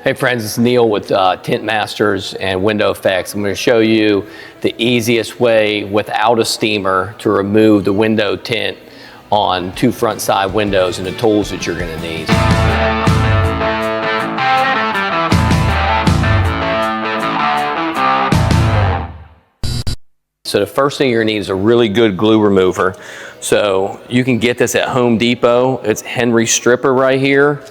Hey friends, it's Neil with Tint Masters and Window Effects. I'm going to show you the easiest way without a steamer to remove the window tint on two front side windows and the tools that you're going to need. So the first thing you're going to need is a really good glue remover. So you can get this at Home Depot. It's Henry Stripper right here.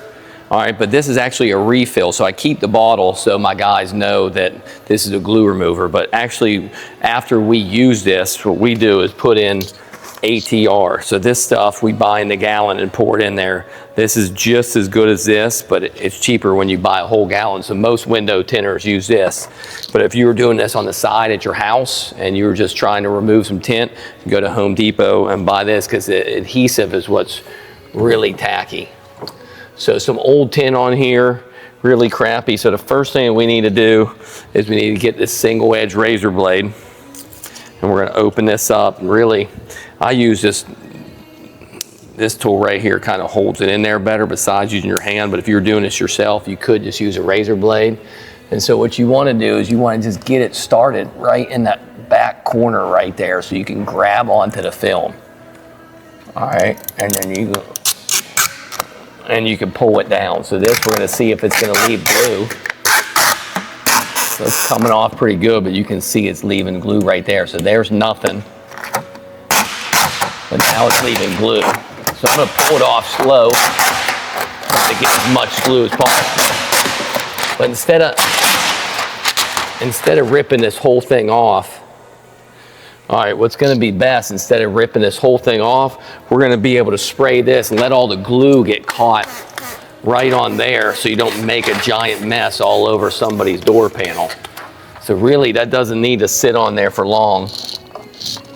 All right, but this is actually a refill, so I keep the bottle so my guys know that this is a glue remover. But actually, after we use this, what we do is put in ATR. So this stuff we buy in the gallon and pour it in there. This is just as good as this, but it's cheaper when you buy a whole gallon. So most window tinters use this. But if you were doing this on the side at your house and you were just trying to remove some tint, you go to Home Depot and buy this because the adhesive is what's really tacky. So some old tint on here, really crappy. So the first thing we need to do is we need to get this single edge razor blade, and we're going to open this up. And really, I use this tool right here, kind of holds it in there better besides using your hand. But if you're doing this yourself, you could just use a razor blade. And so what you want to do is you want to just get it started right in that back corner right there so you can grab onto the film. All right, and then you can pull it down. So this, we're going to see if it's going to leave glue. So it's coming off pretty good, but you can see it's leaving glue right there. So there's nothing, but now it's leaving glue. So I'm going to pull it off slow to get as much glue as possible. But instead of ripping this whole thing off, all right, what's going to be best, instead of ripping this whole thing off, we're going to be able to spray this and let all the glue get caught right on there so you don't make a giant mess all over somebody's door panel. So really, that doesn't need to sit on there for long.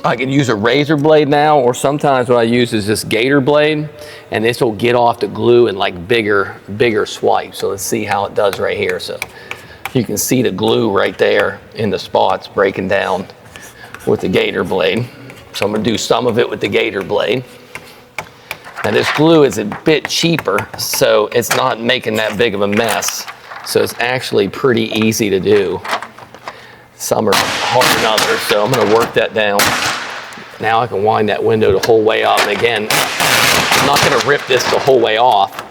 I can use a razor blade now, or sometimes what I use is this gator blade, and this will get off the glue in like bigger swipes. So let's see how it does right here. So you can see the glue right there in the spots breaking down with the gator blade. So I'm going to do some of it with the gator blade. Now this glue is a bit cheaper, so it's not making that big of a mess. So it's actually pretty easy to do. Some are harder than others, so I'm going to work that down. Now I can wind that window the whole way up. And again, I'm not going to rip this the whole way off.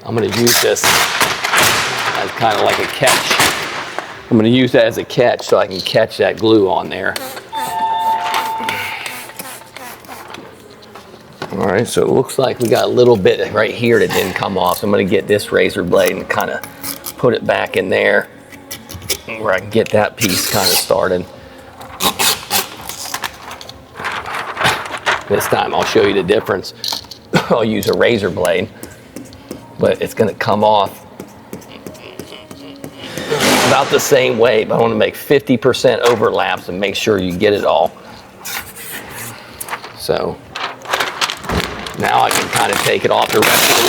I'm going to use this as kind of like a catch. I'm going to use that as a catch so I can catch that glue on there. All right, so it looks like we got a little bit right here that didn't come off. So I'm going to get this razor blade and kind of put it back in there where I can get that piece kind of started. This time I'll show you the difference. I'll use a razor blade, but it's going to come off about the same way, but I want to make 50% overlaps and make sure you get it all. So now I can kind of take it off the rest of the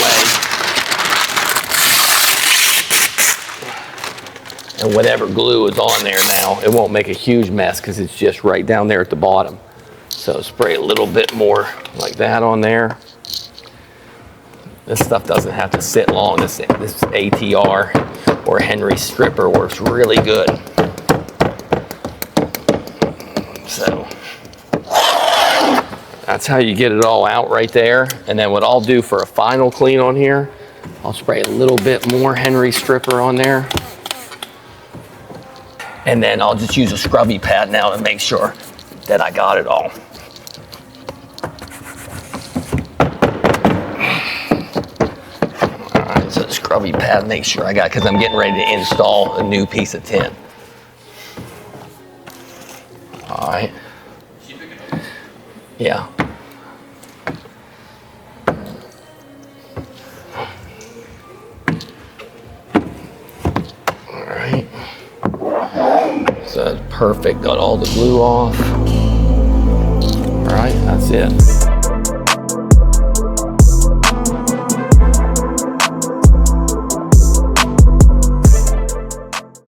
way. And whatever glue is on there now, it won't make a huge mess because it's just right down there at the bottom. So spray a little bit more like that on there. This stuff doesn't have to sit long. This ATR or Henry Stripper works really good. So that's how you get it all out right there. And then what I'll do for a final clean on here, I'll spray a little bit more Henry Stripper on there. And then I'll just use a scrubby pad now to make sure that I got it all. All right, so the scrubby pad, make sure I got it because I'm getting ready to install a new piece of tint. All right. Yeah. All right. So that's perfect. Got all the glue off. All right, that's it.